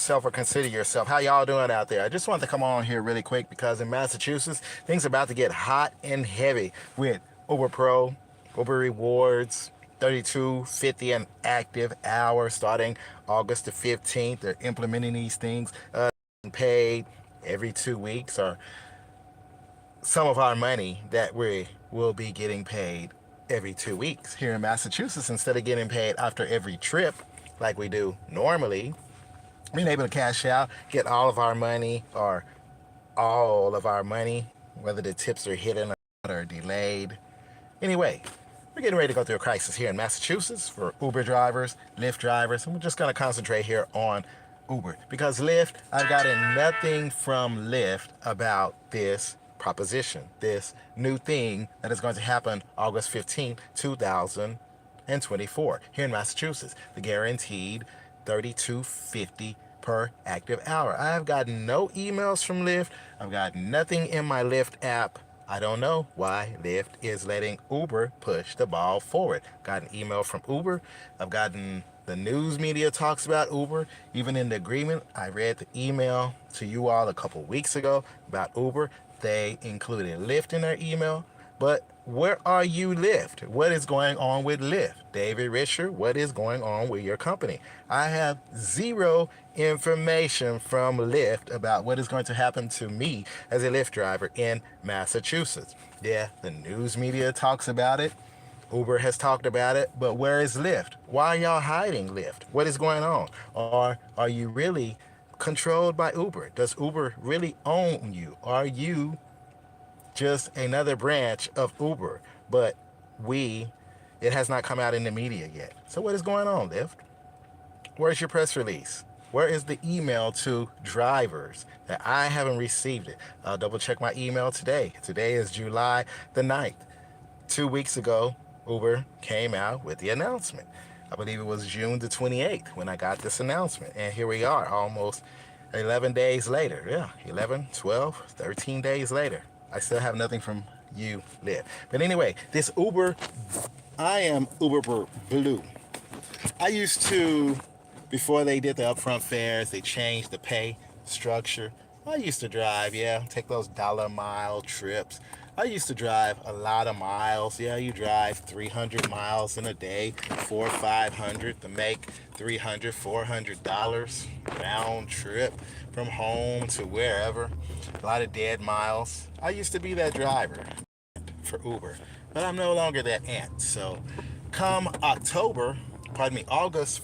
yourself or consider yourself. How y'all doing out there? I just wanted to come on here really quick because in Massachusetts, things are about to get hot and heavy with Uber Pro, Uber Rewards, 32.50 an active hour starting August the 15th. They're implementing these things, paid every 2 weeks, or some of our money that we will be getting paid every 2 weeks here in Massachusetts instead of getting paid after every trip like we do normally. Being able to cash out, get all of our money, or all of our money, whether the tips are hidden or delayed. Anyway, we're getting ready to go through a crisis here in Massachusetts for Uber drivers, Lyft drivers, and we're just going to concentrate here on Uber because Lyft, I've gotten nothing from Lyft about this proposition, this new thing that is going to happen August 15, 2024 here in Massachusetts, the guaranteed 32.50 per active hour. I have gotten no emails from Lyft. I've got nothing in my Lyft app. I don't know why Lyft is letting Uber push the ball forward. Got an email from Uber. I've gotten the news media talks about Uber. Even in the agreement, I read the email to you all a couple weeks ago about Uber. They included Lyft in their email. But where are you, Lyft? What is going on with Lyft? David Risher, what is going on with your company? I have zero information from Lyft about what is going to happen to me as a Lyft driver in Massachusetts. Yeah, the news media talks about it. Uber has talked about it, but where is Lyft? Why are y'all hiding Lyft? What is going on? Or are you really controlled by Uber? Does Uber really own you? Are you just another branch of Uber? But it has not come out in the media yet. So what is going on, Lyft? Where's your press release? Where is the email to drivers that I haven't received it? I'll double check my email today. Today is July the 9th. 2 weeks ago, Uber came out with the announcement. I believe it was June the 28th when I got this announcement. And here we are almost 11 days later. Yeah, 11, 12, 13 days later. I still have nothing from you, Lyft. But anyway, this Uber, I am Uber Blue. I used to, before they did the upfront fares, they changed the pay structure. I used to drive, take those dollar mile trips. I used to drive a lot of miles. Yeah, you drive 300 miles in a day, 400 or 500 to make $300, $400 round trip from home to wherever. A lot of dead miles. I used to be that driver for Uber, but I'm no longer that ant. So come August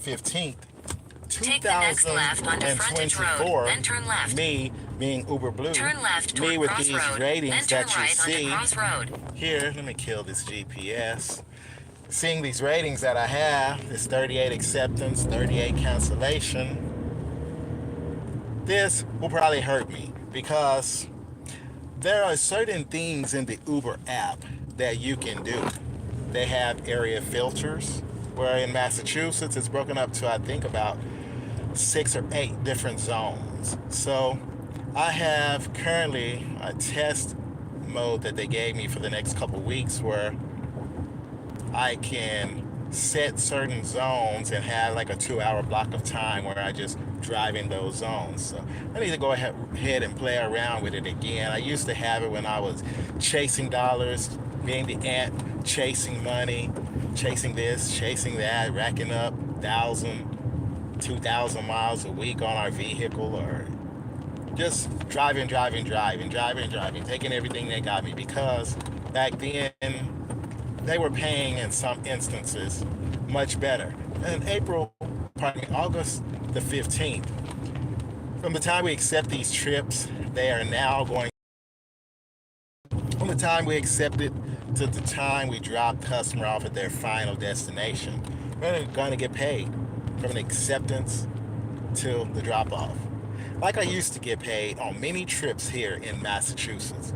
15th, Take the next left onto Frontage Road, then turn left. Me being Uber Blue, turn left toward me with Cross these Road, ratings then turn that you right see onto Cross Road. here, let me kill this GPS. Seeing these ratings that I have, this 38 acceptance, 38 cancellation, this will probably hurt me because there are certain things in the Uber app that you can do. They have area filters, where in Massachusetts it's broken up to, I think, about 6 or 8 different zones. So I have currently a test mode that they gave me for the next couple weeks where I can set certain zones and have like a 2-hour block of time where I just drive in those zones. So I need to go ahead and play around with it again. I used to have it when I was chasing dollars, being the ant, chasing money, chasing this, chasing that, racking up 1,000, 2,000 miles a week on our vehicle, or just driving, taking everything they got me, because back then they were paying in some instances much better. In August the 15th, from the time we accept these trips, they are now going, from the time we accept it to the time we drop customer off at their final destination, we're going to get paid from the acceptance till the drop off. Like I used to get paid on many trips here in Massachusetts.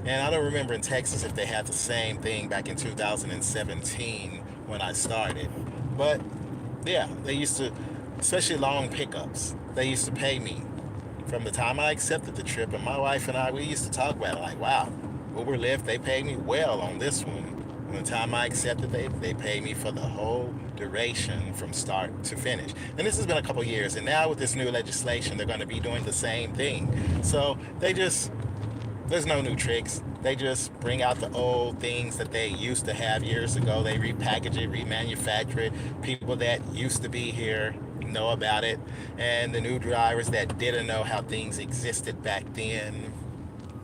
And I don't remember in Texas if they had the same thing back in 2017 when I started. But yeah, they used to, especially long pickups, they used to pay me from the time I accepted the trip. And my wife and I, we used to talk about it like, wow, Uber Lyft, they paid me well on this one. From the time I accepted, they pay me for the whole duration from start to finish. And this has been a couple years. And now with this new legislation, they're going to be doing the same thing. So there's no new tricks. They just bring out the old things that they used to have years ago. They repackage it, remanufacture it. People that used to be here know about it. And the new drivers that didn't know how things existed back then,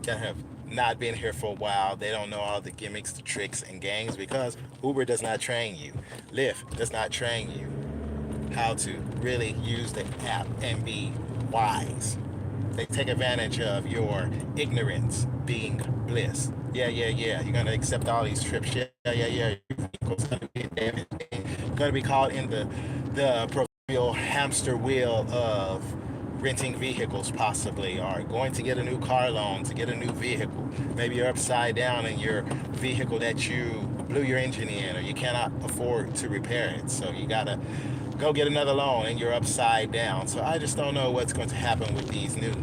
that have not been here for a while, they don't know all the gimmicks, the tricks, and games because Uber does not train you. Lyft does not train you how to really use the app and be wise. They take advantage of your ignorance being bliss. Yeah, yeah, yeah. You're gonna accept all these trips. Yeah, yeah, yeah. Your vehicle's gonna be damaged. Gonna be caught in the proverbial hamster wheel of renting vehicles, possibly, or going to get a new car loan to get a new vehicle. Maybe you're upside down in your vehicle that you blew your engine in, or you cannot afford to repair it. So you gotta go get another loan and you're upside down. So I just don't know what's going to happen with these new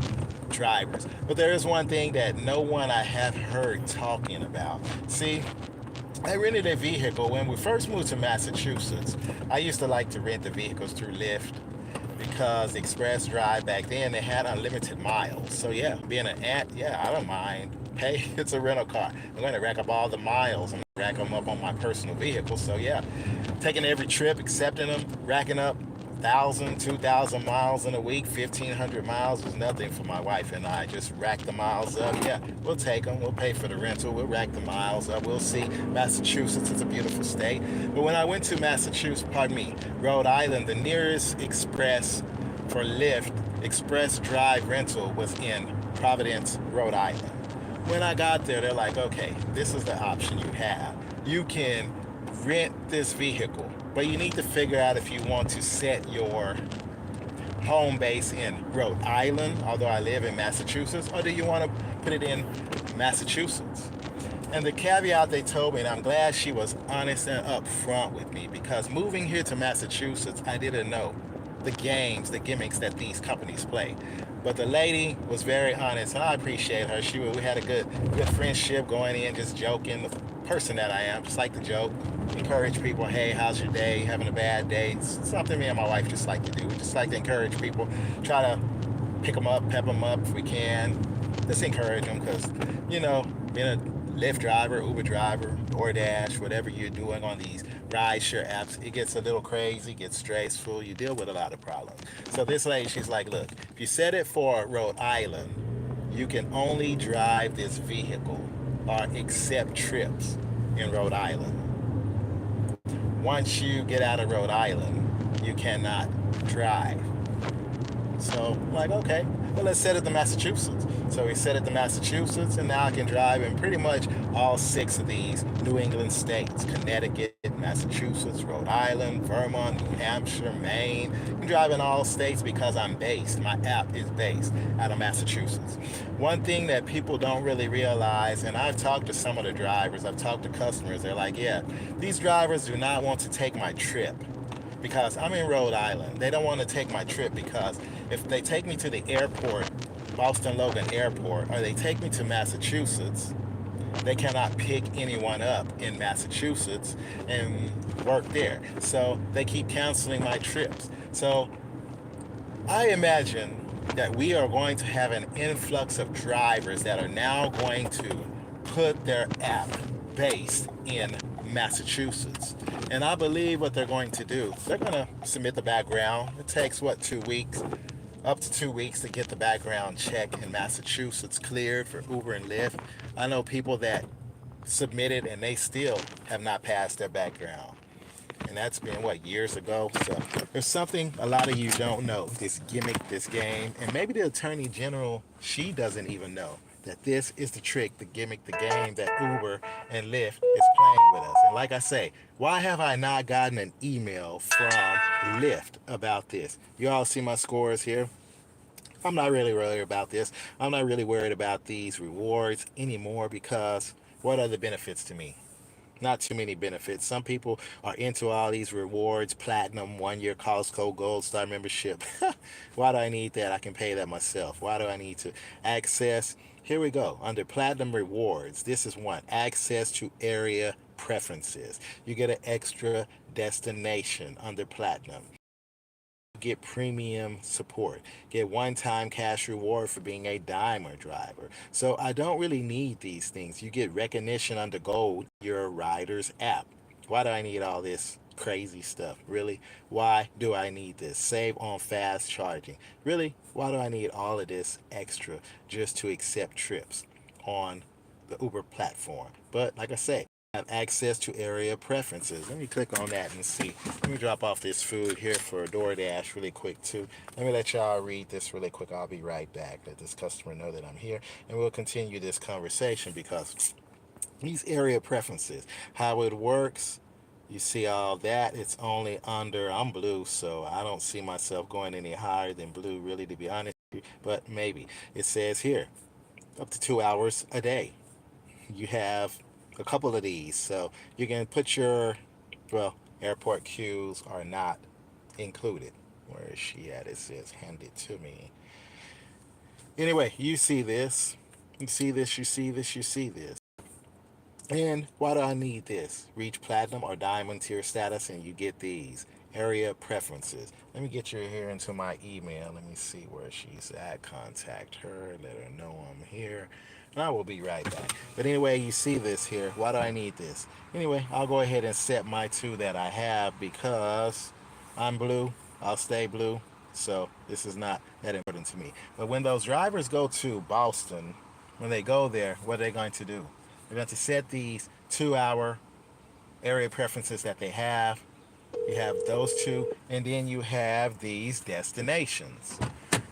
drivers. But there is one thing that no one I have heard talking about. See, I rented a vehicle when we first moved to Massachusetts. I used to like to rent the vehicles through Lyft because Express Drive back then they had unlimited miles. So yeah, being an aunt, yeah, I don't mind. Hey, it's a rental car. I'm going to rack up all the miles. I'm going to rack them up on my personal vehicle. So yeah, taking every trip, accepting them, racking up 1,000, 2,000 miles in a week, 1,500 miles was nothing for my wife and I. Just rack the miles up. Yeah, we'll take them. We'll pay for the rental. We'll rack the miles up. We'll see. Massachusetts is a beautiful state. But when I went to Massachusetts, pardon me, Rhode Island, the nearest express for Lyft, Express Drive rental was in Providence, Rhode Island. When I got there, they're like, okay, this is the option you have. You can rent this vehicle, but you need to figure out if you want to set your home base in Rhode Island, although I live in Massachusetts, or do you want to put it in Massachusetts? And the caveat they told me, and I'm glad she was honest and upfront with me, because moving here to Massachusetts, I didn't know the games, the gimmicks that these companies play. But the lady was very honest, and I appreciate her. We had a good friendship going in, just joking. The person that I am, just like to joke, encourage people. Hey, how's your day? Having a bad day? It's something me and my wife just like to do. We just like to encourage people, try to pick them up, pep them up if we can. Just encourage them because, being a Lyft driver, Uber driver, DoorDash, whatever you're doing on these rideshare apps, it gets a little crazy, gets stressful. You deal with a lot of problems. So this lady, she's like, look, if you set it for Rhode Island, you can only drive this vehicle or accept trips in Rhode Island. Once you get out of Rhode Island, you cannot drive. So, like, okay, well, let's set it to Massachusetts. So we set it to Massachusetts, and now I can drive in pretty much all 6 of these New England states: Connecticut, Massachusetts, Rhode Island, Vermont, New Hampshire, Maine. I can drive in all states because my app is based out of Massachusetts. One thing that people don't really realize, and I've talked to some of the drivers, I've talked to customers, they're like, yeah, these drivers do not want to take my trip because I'm in Rhode Island. They don't want to take my trip because if they take me to the airport, Boston Logan Airport, or they take me to Massachusetts, they cannot pick anyone up in Massachusetts and work there. So they keep canceling my trips. So I imagine that we are going to have an influx of drivers that are now going to put their app based in Massachusetts. And I believe what they're going to do, they're going to submit the background. It takes, 2 weeks? Up to 2 weeks to get the background check in Massachusetts cleared for Uber and Lyft. I know people that submitted and they still have not passed their background. And that's been, years ago? So there's something a lot of you don't know, this gimmick, this game. And maybe the Attorney General, she doesn't even know that this is the trick, the gimmick, the game that Uber and Lyft is playing with us. And like I say, why have I not gotten an email from Lyft about this? You all see my scores here. I'm not really worried about this. I'm not really worried about these rewards anymore because what are the benefits to me? Not too many benefits. Some people are into all these rewards, platinum, 1 year Costco Gold Star membership. Why do I need that? I can pay that myself. Why do I need to access? Here we go. Under platinum rewards, this is one, access to area preferences. You get an extra destination under platinum. Get premium support, get one-time cash reward for being a dimer driver. So I don't really need these things. You get recognition under gold, your rider's app. Why do I need all this crazy stuff? Really? Why do I need this? Save on fast charging. Really? Why do I need all of this extra just to accept trips on the Uber platform? But like I say, have access to area preferences. Let me click on that and see. Let me drop off this food here for DoorDash really quick too. Let me let y'all read this really quick. I'll be right back. Let this customer know that I'm here, and we'll continue this conversation because these area preferences, how it works. You see all that? It's only under. I'm blue, so I don't see myself going any higher than blue, really, to be honest. But maybe it says here up to 2 hours a day you have a couple of these. So you can put your, well, airport queues are not included. Where is she at? It says, hand it to me. Anyway, you see this. You see this, you see this, you see this. And why do I need this? Reach platinum or diamond tier status, and you get these area preferences. Let me get you here into my email. Let me see where she's at. Contact her. Let her know I'm here. And I will be right back. But anyway, you see this here. Why do I need this? Anyway, I'll go ahead and set my two that I have because I'm blue. I'll stay blue. So this is not that important to me. But when those drivers go to Boston, when they go there, what are they going to do? They're going to set these 2 hour area preferences that they have. You have those two, and then you have these destinations.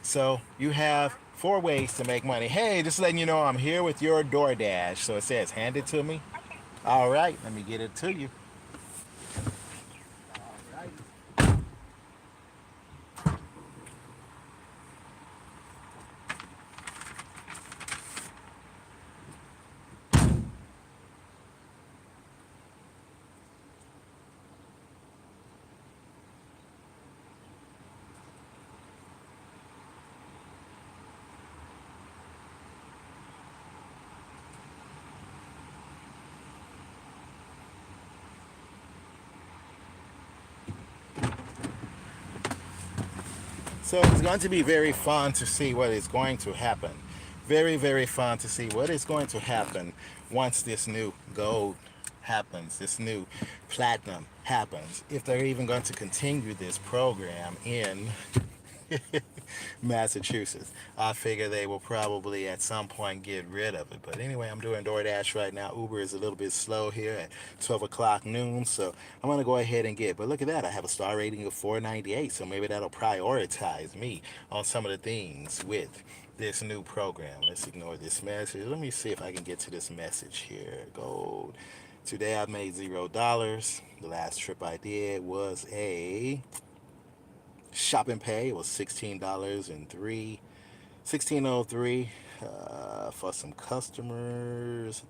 So you have 4 ways to make money. Hey, just letting you know I'm here with your DoorDash. So it says, hand it to me. All right, let me get it to you. So it's going to be very fun to see what is going to happen. Very, very fun to see what is going to happen once this new gold happens, this new platinum happens. If they're even going to continue this program in Massachusetts. I figure they will probably at some point get rid of it. But anyway, I'm doing DoorDash right now. Uber is a little bit slow here at 12 o'clock noon, so I'm going to go ahead and get. But look at that. I have a star rating of 498, so maybe that'll prioritize me on some of the things with this new program. Let's ignore this message. Let me see if I can get to this message here. Gold. Today I made $0. The last trip I did was a shop and pay. It was $16.03 for some customers.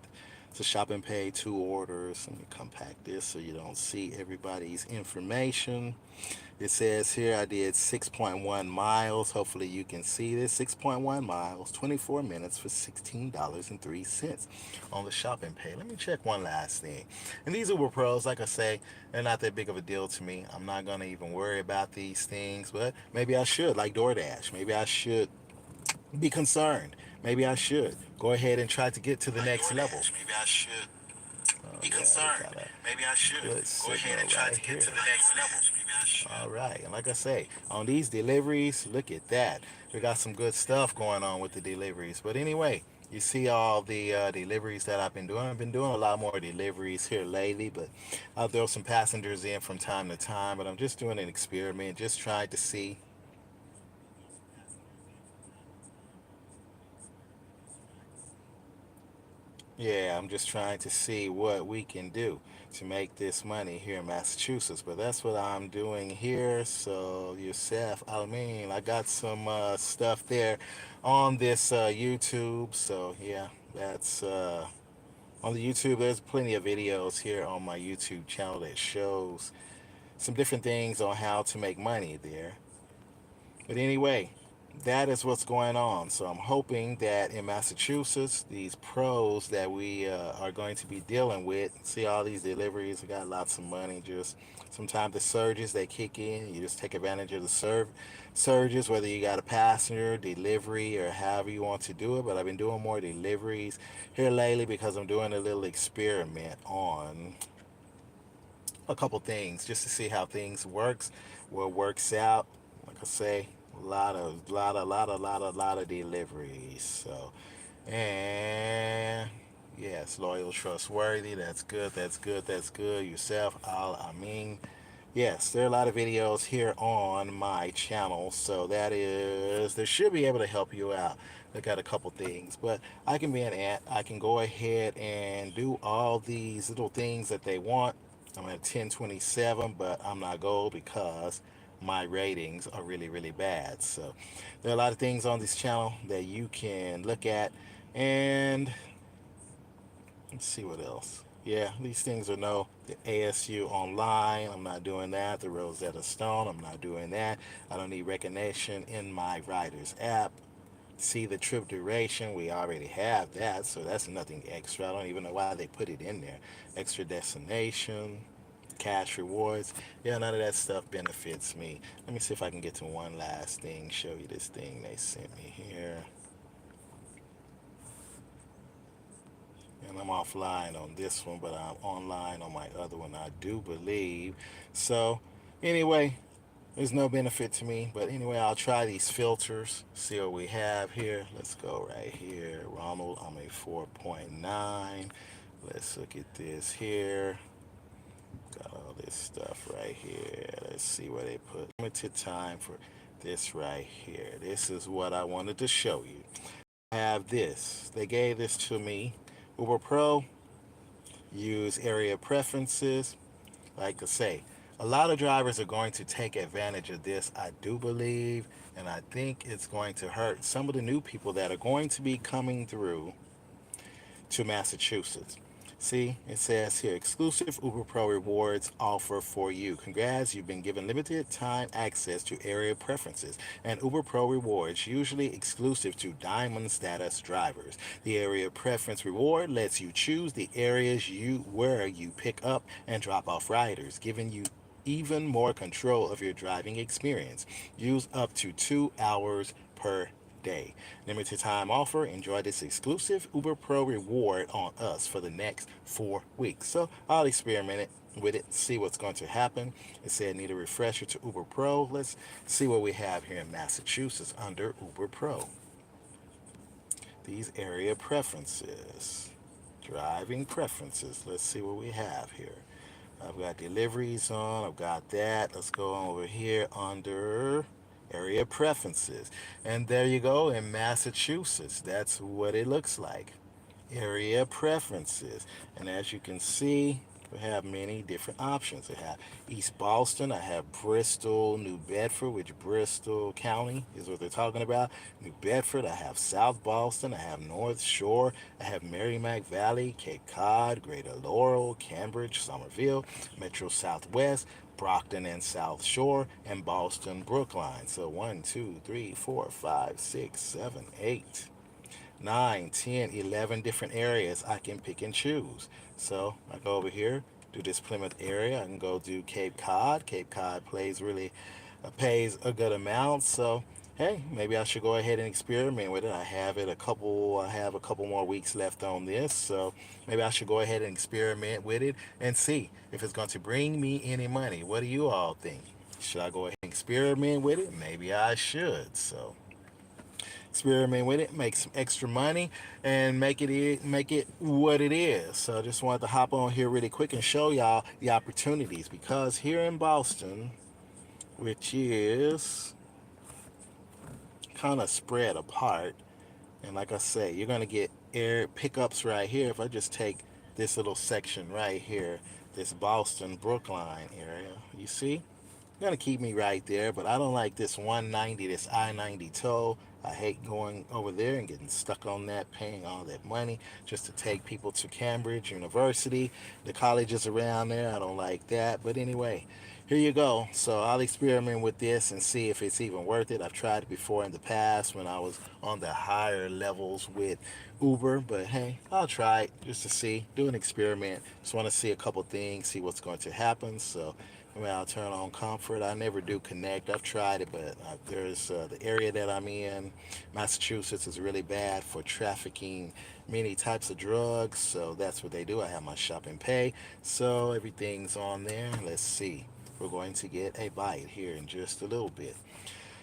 It's a shop and pay, 2 orders. Let me compact this so you don't see everybody's information. It says here I did 6.1 miles. Hopefully you can see this. 6.1 miles, 24 minutes for $16.03 on the shop and pay. Let me check one last thing. And these Uber Pros, like I say, they're not that big of a deal to me. I'm not going to even worry about these things, but maybe I should, like DoorDash. Maybe I should be concerned. Maybe I should go ahead and try to get to the next level. Maybe I should be concerned. Maybe I should go ahead and try to get to the next level. All right, and like I say, on these deliveries, look at that. We got some good stuff going on with the deliveries. But anyway, you see all the deliveries that I've been doing. I've been doing a lot more deliveries here lately, but I'll throw some passengers in from time to time. But I'm just doing an experiment, just trying to see. Yeah, I'm just trying to see what we can do to make this money here in Massachusetts. But that's what I'm doing here. So, Yusef, I mean, I got some stuff there on this YouTube. So, yeah, that's On the YouTube, there's plenty of videos here on my YouTube channel that shows some different things on how to make money there. But anyway, that is what's going on. So I'm hoping that in Massachusetts, these pros that we are going to be dealing with, see all these deliveries, we got lots of money. Just sometimes the surges they kick in, you just take advantage of the surges, whether you got a passenger delivery or however you want to do it. But I've been doing more deliveries here lately because I'm doing a little experiment on a couple things just to see how things works, what works out. Like I say, a lot of deliveries. So, and yes, loyal, trustworthy. That's good. That's good. That's good. Yourself. I mean, yes, there are a lot of videos here on my channel, so they should be able to help you out. I got a couple things, but I can be an ant. I can go ahead and do all these little things that they want. I'm at 1027, but I'm not gold because my ratings are really, really bad. So there are a lot of things on this channel that you can look at, and let's see what else. Yeah, these things are no, the ASU online, I'm not doing that. The Rosetta Stone, I'm not doing that. I don't need recognition in my Riders app. See the trip duration, we already have that, so that's nothing extra. I don't even know why they put it in there. Extra destination, cash rewards. Yeah, none of that stuff benefits me. Let me see if I can get to one last thing, show you this thing they sent me here. And I'm offline on this one, but I'm online on my other one, I do believe. So, anyway, there's no benefit to me, but anyway, I'll try these filters, see what we have here. Let's go right here. Ronald, I'm a 4.9. Let's look at this here. Got all this stuff right here. Let's see what they put. Limited time for this right here. This is what I wanted to show you. I have this. They gave this to me. Uber Pro, use area preferences. Like I say, a lot of drivers are going to take advantage of this, I do believe, and I think it's going to hurt some of the new people that are going to be coming through to Massachusetts. See, it says here, exclusive Uber Pro rewards offer for you. Congrats, you've been given limited time access to area preferences and Uber Pro rewards, usually exclusive to Diamond status drivers. The area preference reward lets you choose the areas where you pick up and drop off riders, giving you even more control of your driving experience. Use up to 2 hours per day. Limited time offer. Enjoy this exclusive Uber Pro reward on us for the next 4 weeks. So I'll experiment it with it, see what's going to happen. It said need a refresher to Uber Pro. Let's see what we have here in Massachusetts under Uber Pro. These area preferences, driving preferences. Let's see what we have here. I've got deliveries on. I've got that. Let's go on over here under area preferences. And there you go in Massachusetts. That's what it looks like. Area preferences. And as you can see, we have many different options. I have East Boston, I have Bristol, New Bedford, which Bristol County is what they're talking about. New Bedford, I have South Boston, I have North Shore, I have Merrimack Valley, Cape Cod, Greater Laurel, Cambridge, Somerville, Metro Southwest, Brockton and South Shore, and Boston Brookline. So 1, 2, 3, 4, 5, 6, 7, 8. 9, 10, 11 different areas I can pick and choose. So I go over here, do this Plymouth area. I can go do Cape Cod. Cape Cod pays a good amount. So hey, maybe I should go ahead and experiment with it. I have a couple more weeks left on this. So maybe I should go ahead and experiment with it and see if it's going to bring me any money. What do you all think? Should I go ahead and experiment with it? Maybe I should. So experiment with it, make some extra money, and make it what it is. So I just wanted to hop on here really quick and show y'all the opportunities, because here in Boston, which is kind of spread apart, and like I say, you're gonna get air pickups right here. If I just take this little section right here, this Boston Brookline area, you see, gonna keep me right there, but I don't like this 190, this I-90 toll. I hate going over there and getting stuck on that, paying all that money just to take people to Cambridge University. The colleges around there, I don't like that. But anyway, here you go. So I'll experiment with this and see if it's even worth it. I've tried it before in the past when I was on the higher levels with Uber, but hey, I'll try it just to see, do an experiment. Just want to see a couple things, see what's going to happen. So I mean, I'll turn on comfort. I never do connect. I've tried it, but there's the area that I'm in, Massachusetts, is really bad for trafficking many types of drugs. So that's what they do. I have my shop and pay. So everything's on there. Let's see. We're going to get a bite here in just a little bit.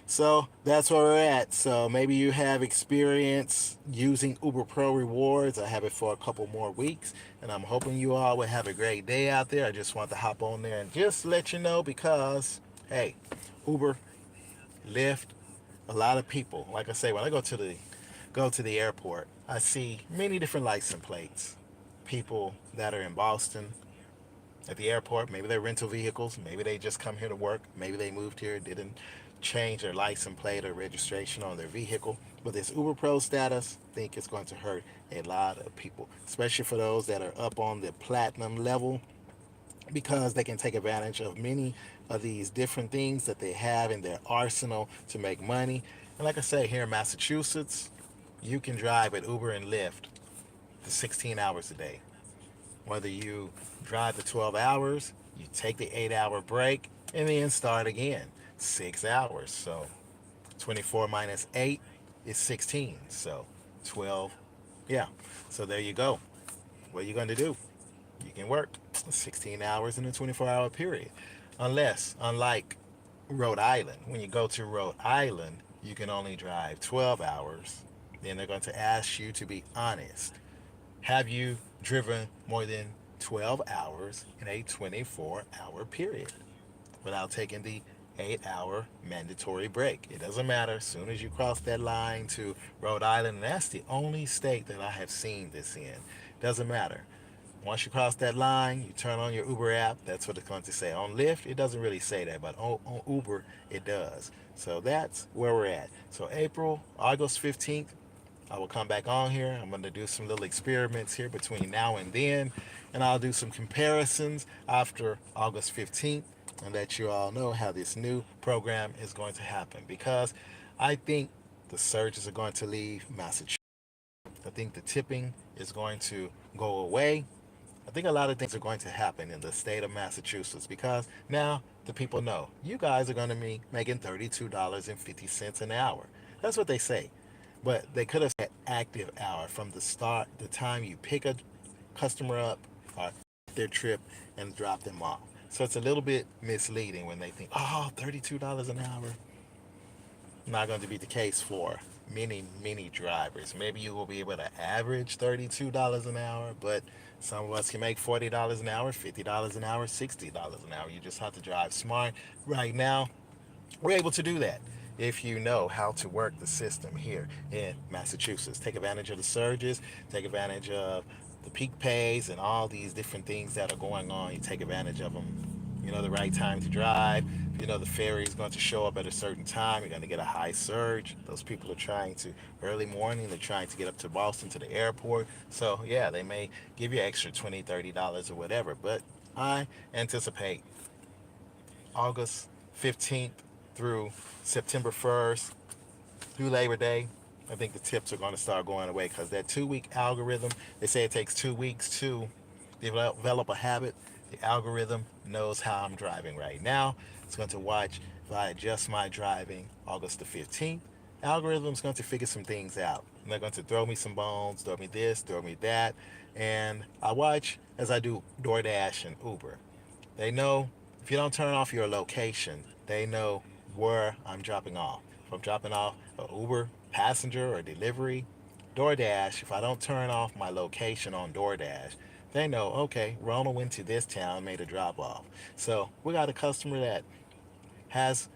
So that's where we're at. So maybe you have experience using Uber Pro rewards. I have it for a couple more weeks, and I'm hoping you all will have a great day out there. I just want to hop on there and just let you know because, hey, Uber, Lyft, a lot of people. Like I say, when I go to the airport, I see many different license plates. People that are in Boston, at the airport. Maybe they're rental vehicles. Maybe they just come here to work. Maybe they moved here, didn't change their license plate or registration on their vehicle. But this Uber Pro status, I think it's going to hurt a lot of people, especially for those that are up on the platinum level, because they can take advantage of many of these different things that they have in their arsenal to make money. And like I say, here in Massachusetts, you can drive at Uber and Lyft to 16 hours a day. Whether you drive the 12 hours, you take the 8-hour break, and then start again. 6 hours. So 24 minus 8 is 16. So 12. Yeah. So there you go. What are you going to do? You can work 16 hours in a 24-hour period. Unlike Rhode Island, when you go to Rhode Island, you can only drive 12 hours. Then they're going to ask you to be honest. Have you driven more than 12 hours in a 24-hour period without taking the 8-hour mandatory break? It doesn't matter. As soon as you cross that line to Rhode Island, and that's the only state that I have seen this in, doesn't matter. Once you cross that line, you turn on your Uber app. That's what it's going to say. On Lyft, it doesn't really say that, but on Uber, it does. So that's where we're at. So August 15th, I will come back on here. I'm going to do some little experiments here between now and then, and I'll do some comparisons after August 15th and let you all know how this new program is going to happen, because I think the surges are going to leave Massachusetts. I think the tipping is going to go away. I think a lot of things are going to happen in the state of Massachusetts because now the people know you guys are going to be making $32.50 an hour. That's what they say. But they could have said active hour from the start, the time you pick a customer up or their trip and drop them off. So it's a little bit misleading when they think, oh, $32 an hour. Not going to be the case for many drivers. Maybe you will be able to average $32 an hour, but some of us can make $40 an hour, $50 an hour, $60 an hour. You just have to drive smart. Right now, we're able to do that if you know how to work the system here in Massachusetts. Take advantage of the surges, take advantage of the peak pays and all these different things that are going on. You take advantage of them. You know the right time to drive. You know the ferry is going to show up at a certain time. You're going to get a high surge. Those people are trying to early morning. They're trying to get up to Boston to the airport. So yeah, they may give you extra $20, $30 or whatever. But I anticipate August 15th through September 1st through Labor Day, I think the tips are going to start going away because that 2 week algorithm, they say it takes 2 weeks to develop a habit. The algorithm knows how I'm driving right now. It's going to watch if I adjust my driving August the 15th. Algorithm's going to figure some things out. And they're going to throw me some bones, throw me this, throw me that. And I watch as I do DoorDash and Uber. They know if you don't turn off your location, they know where I'm dropping off. If I'm dropping off a Uber passenger or delivery, DoorDash, if I don't turn off my location on DoorDash, they know, okay, Ronald went to this town, made a drop off. So we got a customer that has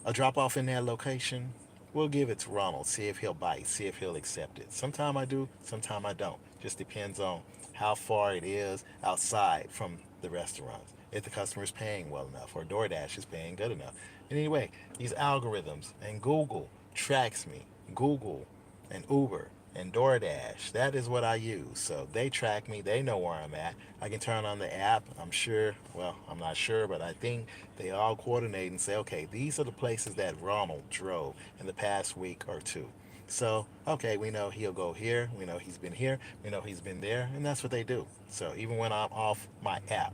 a drop off in that location. We'll give it to Ronald, see if he'll bite, see if he'll accept it. Sometime I do, sometime I don't. Just depends on how far it is outside from the restaurants. If the customer is paying well enough or DoorDash is paying good enough. Anyway, these algorithms and Google tracks me. Google and Uber and DoorDash. That is what I use. So they track me. They know where I'm at. I can turn on the app. I'm sure, well, I'm not sure, but I think they all coordinate and say, okay, these are the places that Ronald drove in the past week or two. So, okay, we know he'll go here. We know he's been here. We know he's been there. And that's what they do. So even when I'm off my app,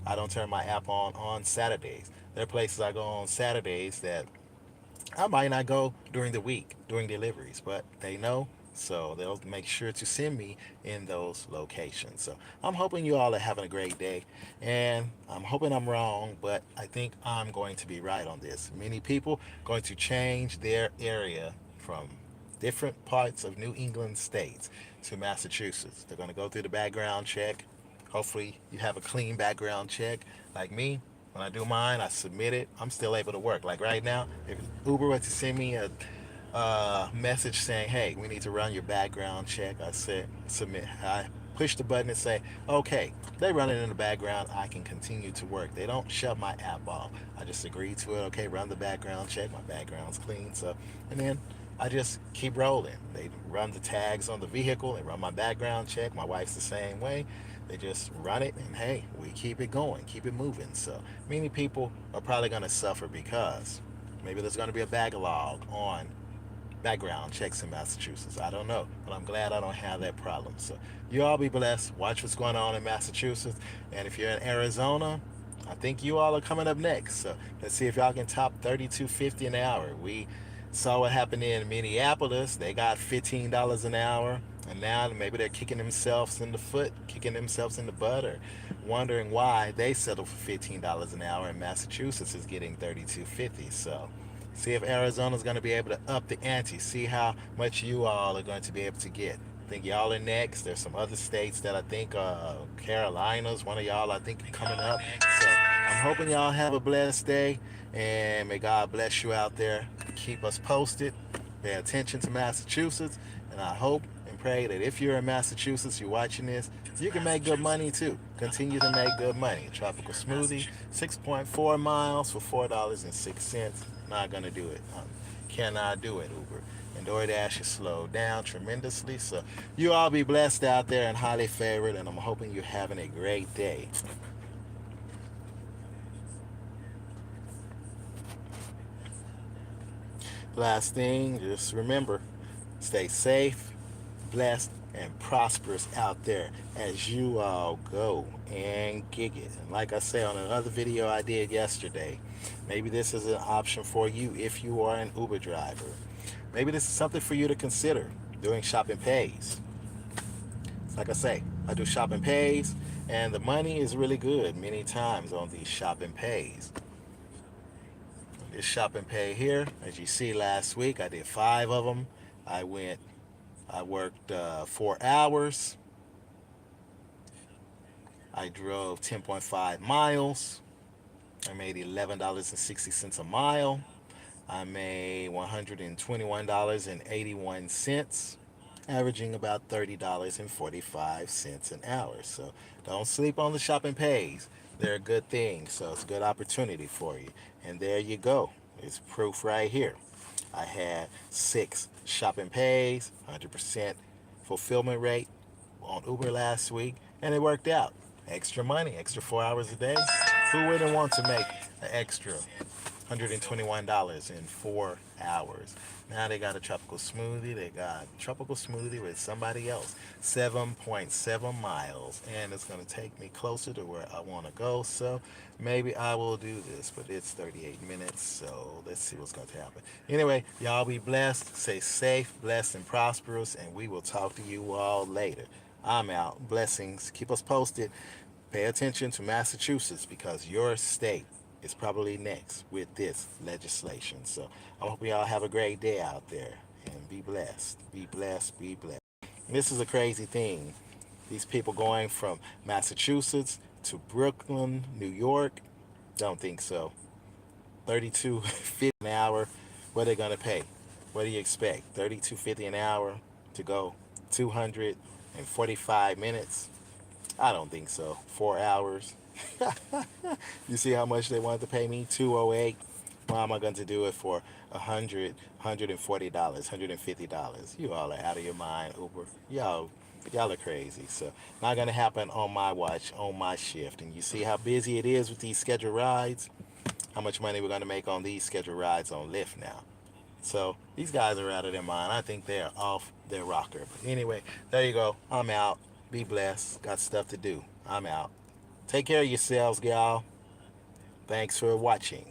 I don't turn my app on Saturdays. There are places I go on Saturdays that I might not go during the week, during deliveries, but they know, so they'll make sure to send me in those locations. So I'm hoping you all are having a great day, and I'm hoping I'm wrong, but I think I'm going to be right on this. Many people going to change their area from different parts of New England states to Massachusetts. They're going to go through the background check. Hopefully, you have a clean background check. Like me, when I do mine, I submit it. I'm still able to work. Like right now, if Uber were to send me a message saying, "Hey, we need to run your background check," I said submit. I push the button and say, "Okay." They run it in the background. I can continue to work. They don't shut my app off. I just agree to it. Okay, run the background check. My background's clean. So, and then I just keep rolling. They run the tags on the vehicle. They run my background check. My wife's the same way. They just run it, and hey, we keep it going, keep it moving. So many people are probably going to suffer because maybe there's going to be a backlog on background checks in Massachusetts. I don't know, but I'm glad I don't have that problem. So you all be blessed. Watch what's going on in Massachusetts. And if you're in Arizona, I think you all are coming up next. So let's see if y'all can top 32.50 an hour. We saw what happened in Minneapolis. They got $15 an hour. And now maybe they're kicking themselves in the foot, kicking themselves in the butt, or wondering why they settled for $15 an hour and Massachusetts is getting 32.50. So see if Arizona's going to be able to up the ante. See how much you all are going to be able to get. I think y'all are next. There's some other states that I think, Carolinas, one of y'all I think coming up. So I'm hoping y'all have a blessed day, and may God bless you out there. Keep us posted. Pay attention to Massachusetts, and I hope and pray that if you're in Massachusetts, you're watching this, you can make good money too. Continue to make good money. Tropical smoothie, 6.4 miles for $4.06. Not gonna do it. Cannot do it, Uber. And DoorDash is slowed down tremendously. So you all be blessed out there and highly favored, and I'm hoping you're having a great day. Last thing, just remember, stay safe, blessed, and prosperous out there as you all go and gig it. And like I said on another video I did yesterday, maybe this is an option for you if you are an Uber driver. Maybe this is something for you to consider doing shopping pays. Like I say, I do shopping pays, and the money is really good many times on these shopping pays. This shopping pay here, as you see last week, I did 5 of them. I worked 4 hours. I drove 10.5 miles. I made $11.60 a mile. I made $121.81, averaging about $30.45 an hour. So don't sleep on the shopping pays. They're a good thing, so it's a good opportunity for you. And there you go. It's proof right here. I had 6 shopping pays, 100% fulfillment rate on Uber last week, and it worked out. Extra money, extra 4 hours a day. Who wouldn't want to make an extra $121 in 4 hours? Now they got a tropical smoothie. They got tropical smoothie with somebody else. 7.7 miles. And it's going to take me closer to where I want to go. So maybe I will do this. But it's 38 minutes. So let's see what's going to happen. Anyway, y'all be blessed. Stay safe, blessed, and prosperous. And we will talk to you all later. I'm out. Blessings. Keep us posted. Pay attention to Massachusetts because your state is probably next with this legislation. So I hope y'all have a great day out there and be blessed. Be blessed. Be blessed. And this is a crazy thing. These people going from Massachusetts to Brooklyn, New York, don't think so. 32.50 an hour. What are they gonna pay? What do you expect? 32.50 an hour to go 245 minutes? I don't think so. 4 hours. You see how much they wanted to pay me? 208. Why am I going to do it for $140, $150? You all are out of your mind, Uber. Y'all are crazy. So not gonna happen on my watch, on my shift. And you see how busy it is with these scheduled rides? How much money we're gonna make on these scheduled rides on Lyft now. So these guys are out of their mind. I think they're off their rocker. But anyway, there you go. I'm out. Be blessed. Got stuff to do. I'm out. Take care of yourselves, y'all. Thanks for watching.